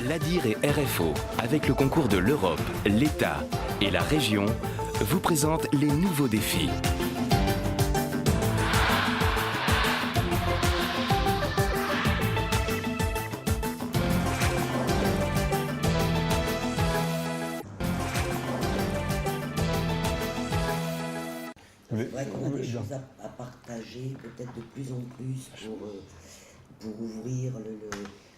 L'ADIR et RFO, avec le concours de l'Europe, l'État et la région, vous présentent les nouveaux défis. C'est vrai qu'on a des choses à partager, peut-être de plus en plus, pour ouvrir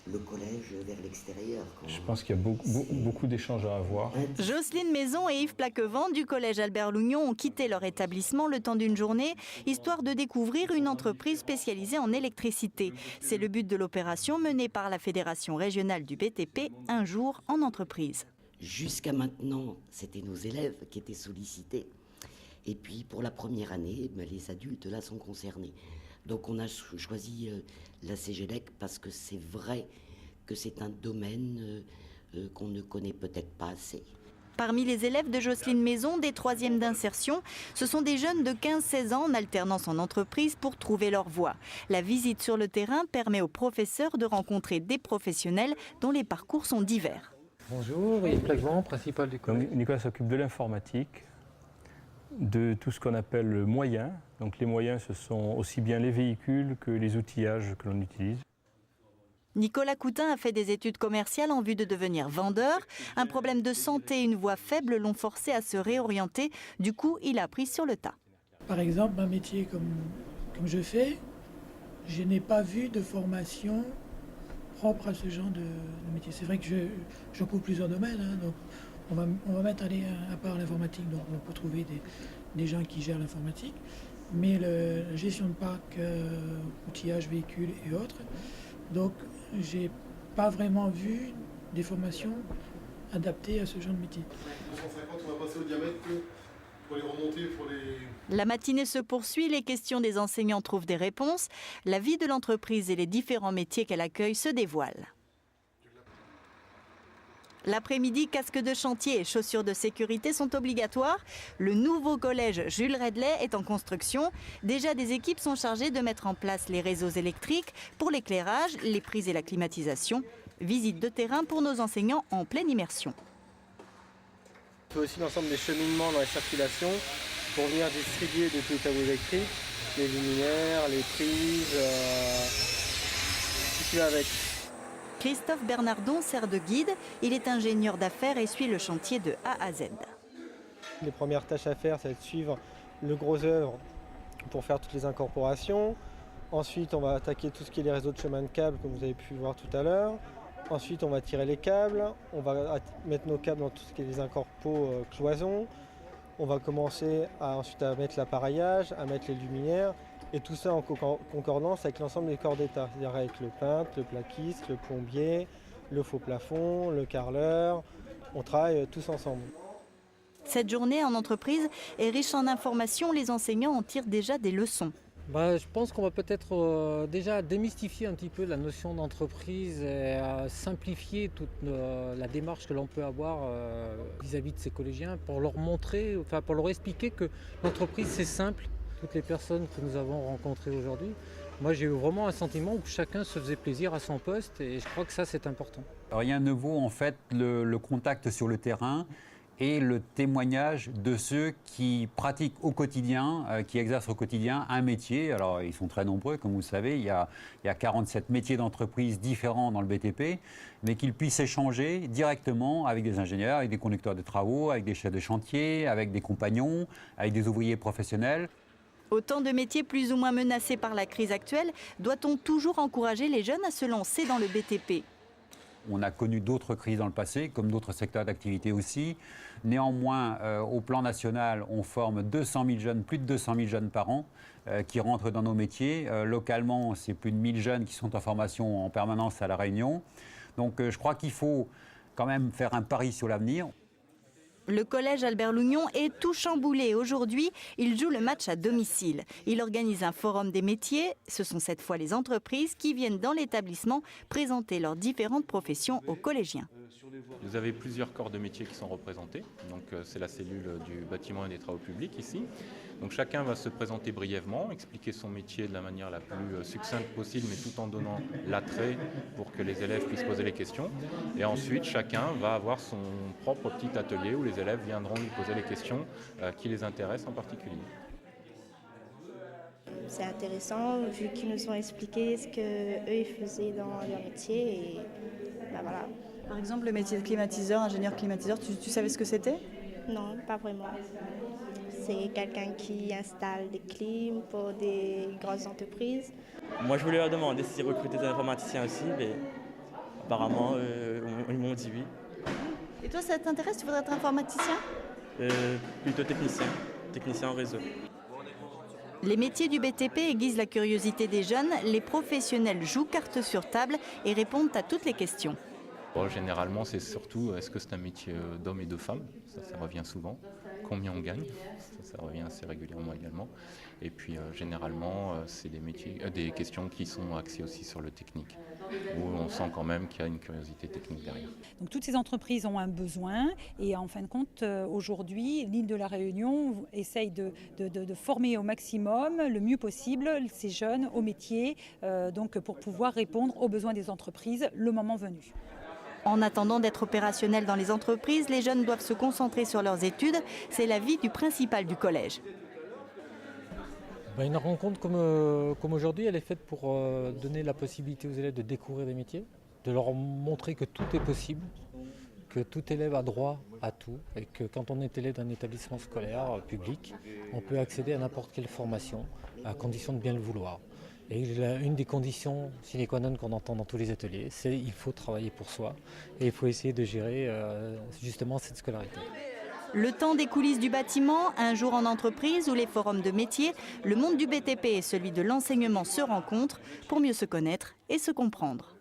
le collège vers l'extérieur. Je pense qu'il y a beaucoup d'échanges à avoir. Jocelyne Maison et Yves Plaquevent du collège Albert Lougnon ont quitté leur établissement le temps d'une journée, histoire de découvrir une entreprise spécialisée en électricité. C'est le but de l'opération menée par la Fédération régionale du BTP, Un jour en entreprise. Jusqu'à maintenant, c'était nos élèves qui étaient sollicités. Et puis pour la première année, les adultes là sont concernés. Donc on a choisi la CGLEC parce que c'est vrai que c'est un domaine qu'on ne connaît peut-être pas assez. Parmi les élèves de Jocelyne Maison, des troisièmes d'insertion, ce sont des jeunes de 15-16 ans en alternance en entreprise pour trouver leur voie. La visite sur le terrain permet aux professeurs de rencontrer des professionnels dont les parcours sont divers. Bonjour, Yves Plaquevent, principal du collège. Nicolas s'occupe de l'informatique, de tout ce qu'on appelle le moyen. Donc les moyens, ce sont aussi bien les véhicules que les outillages que l'on utilise. Nicolas Coutin a fait des études commerciales en vue de devenir vendeur. Un problème de santé et une voix faible l'ont forcé à se réorienter. Du coup, il a appris sur le tas. Par exemple, un métier comme je fais, je n'ai pas vu de formation propre à ce genre de métier. C'est vrai que je couvre plusieurs domaines, hein, donc on va mettre à part l'informatique, donc on peut trouver des gens qui gèrent l'informatique, mais la gestion de parc, outillage, véhicules et autres, donc j'ai pas vraiment vu des formations adaptées à ce genre de métier. 250, on va passer au diamètre pour les remonter, La matinée se poursuit, les questions des enseignants trouvent des réponses. La vie de l'entreprise et les différents métiers qu'elle accueille se dévoilent. L'après-midi, casque de chantier et chaussures de sécurité sont obligatoires. Le nouveau collège Jules Redley est en construction. Déjà, des équipes sont chargées de mettre en place les réseaux électriques pour l'éclairage, les prises et la climatisation. Visite de terrain pour nos enseignants en pleine immersion. On fait aussi l'ensemble des cheminements dans la circulation pour venir distribuer des tous les câbles électriques, les luminaires, les prises, tout ce qui va avec. Christophe Bernardon sert de guide. Il est ingénieur d'affaires et suit le chantier de A à Z. Les premières tâches à faire, ça va être de suivre le gros œuvre pour faire toutes les incorporations. Ensuite, on va attaquer tout ce qui est les réseaux de chemin de câbles, comme vous avez pu voir tout à l'heure. Ensuite, on va tirer les câbles. On va mettre nos câbles dans tout ce qui est les incorpos cloisons. On va commencer ensuite à mettre l'appareillage, à mettre les luminaires. Et tout ça en concordance avec l'ensemble des corps d'état, c'est-à-dire avec le peintre, le plaquiste, le plombier, le faux plafond, le carreleur. On travaille tous ensemble. Cette journée en entreprise est riche en informations. Les enseignants en tirent déjà des leçons. Je pense qu'on va peut-être déjà démystifier un petit peu la notion d'entreprise et simplifier toute la démarche que l'on peut avoir vis-à-vis de ces collégiens pour leur montrer, pour leur expliquer que l'entreprise c'est simple. Toutes les personnes que nous avons rencontrées aujourd'hui, moi j'ai eu vraiment un sentiment où chacun se faisait plaisir à son poste et je crois que ça c'est important. Rien ne vaut en fait le contact sur le terrain et le témoignage de ceux qui pratiquent au quotidien, qui exercent au quotidien un métier. Alors ils sont très nombreux, comme vous le savez, il y a 47 métiers d'entreprise différents dans le BTP, mais qu'ils puissent échanger directement avec des ingénieurs, avec des conducteurs de travaux, avec des chefs de chantier, avec des compagnons, avec des ouvriers professionnels. Autant de métiers plus ou moins menacés par la crise actuelle, doit-on toujours encourager les jeunes à se lancer dans le BTP ? On a connu d'autres crises dans le passé, comme d'autres secteurs d'activité aussi. Néanmoins, au plan national, on forme 200 000 jeunes, plus de 200 000 jeunes par an qui rentrent dans nos métiers. Localement, c'est plus de 1000 jeunes qui sont en formation en permanence à La Réunion. Donc je crois qu'il faut quand même faire un pari sur l'avenir. Le collège Albert Lougnon est tout chamboulé. Aujourd'hui, il joue le match à domicile. Il organise un forum des métiers. Ce sont cette fois les entreprises qui viennent dans l'établissement présenter leurs différentes professions aux collégiens. Vous avez plusieurs corps de métiers qui sont représentés. Donc c'est la cellule du bâtiment et des travaux publics ici. Donc chacun va se présenter brièvement, expliquer son métier de la manière la plus succincte possible, mais tout en donnant l'attrait pour que les élèves puissent poser les questions. Et ensuite, chacun va avoir son propre petit atelier où les élèves viendront lui poser les questions qui les intéressent en particulier. C'est intéressant vu qu'ils nous ont expliqué ce qu'eux ils faisaient dans leur métier et ben voilà. Par exemple, le métier de climatiseur, ingénieur climatiseur, tu savais ce que c'était? Non, pas vraiment. C'est quelqu'un qui installe des clims pour des grosses entreprises. Moi, je voulais leur demander s'ils recrutaient des informaticiens aussi, mais apparemment, ils m'ont dit oui. Et toi, ça t'intéresse? Tu voudrais être informaticien? Plutôt technicien en réseau. Les métiers du BTP aiguisent la curiosité des jeunes. Les professionnels jouent carte sur table et répondent à toutes les questions. Bon, généralement, c'est surtout est-ce que c'est un métier d'homme et de femme? Ça revient souvent. Combien on gagne? Ça revient assez régulièrement également. Et puis généralement, c'est des questions qui sont axées aussi sur le technique, où on sent quand même qu'il y a une curiosité technique derrière. Donc toutes ces entreprises ont un besoin et en fin de compte, aujourd'hui, l'île de la Réunion essaye de former au maximum, le mieux possible, ces jeunes au métier, donc pour pouvoir répondre aux besoins des entreprises le moment venu. En attendant d'être opérationnels dans les entreprises, les jeunes doivent se concentrer sur leurs études. C'est l'avis du principal du collège. Une rencontre comme aujourd'hui, elle est faite pour donner la possibilité aux élèves de découvrir des métiers, de leur montrer que tout est possible, que tout élève a droit à tout et que quand on est élève d'un établissement scolaire public, on peut accéder à n'importe quelle formation à condition de bien le vouloir. Et une des conditions sine qua non qu'on entend dans tous les ateliers, c'est qu'il faut travailler pour soi et il faut essayer de gérer justement cette scolarité. Le temps des coulisses du bâtiment, un jour en entreprise ou les forums de métiers, le monde du BTP et celui de l'enseignement se rencontrent pour mieux se connaître et se comprendre.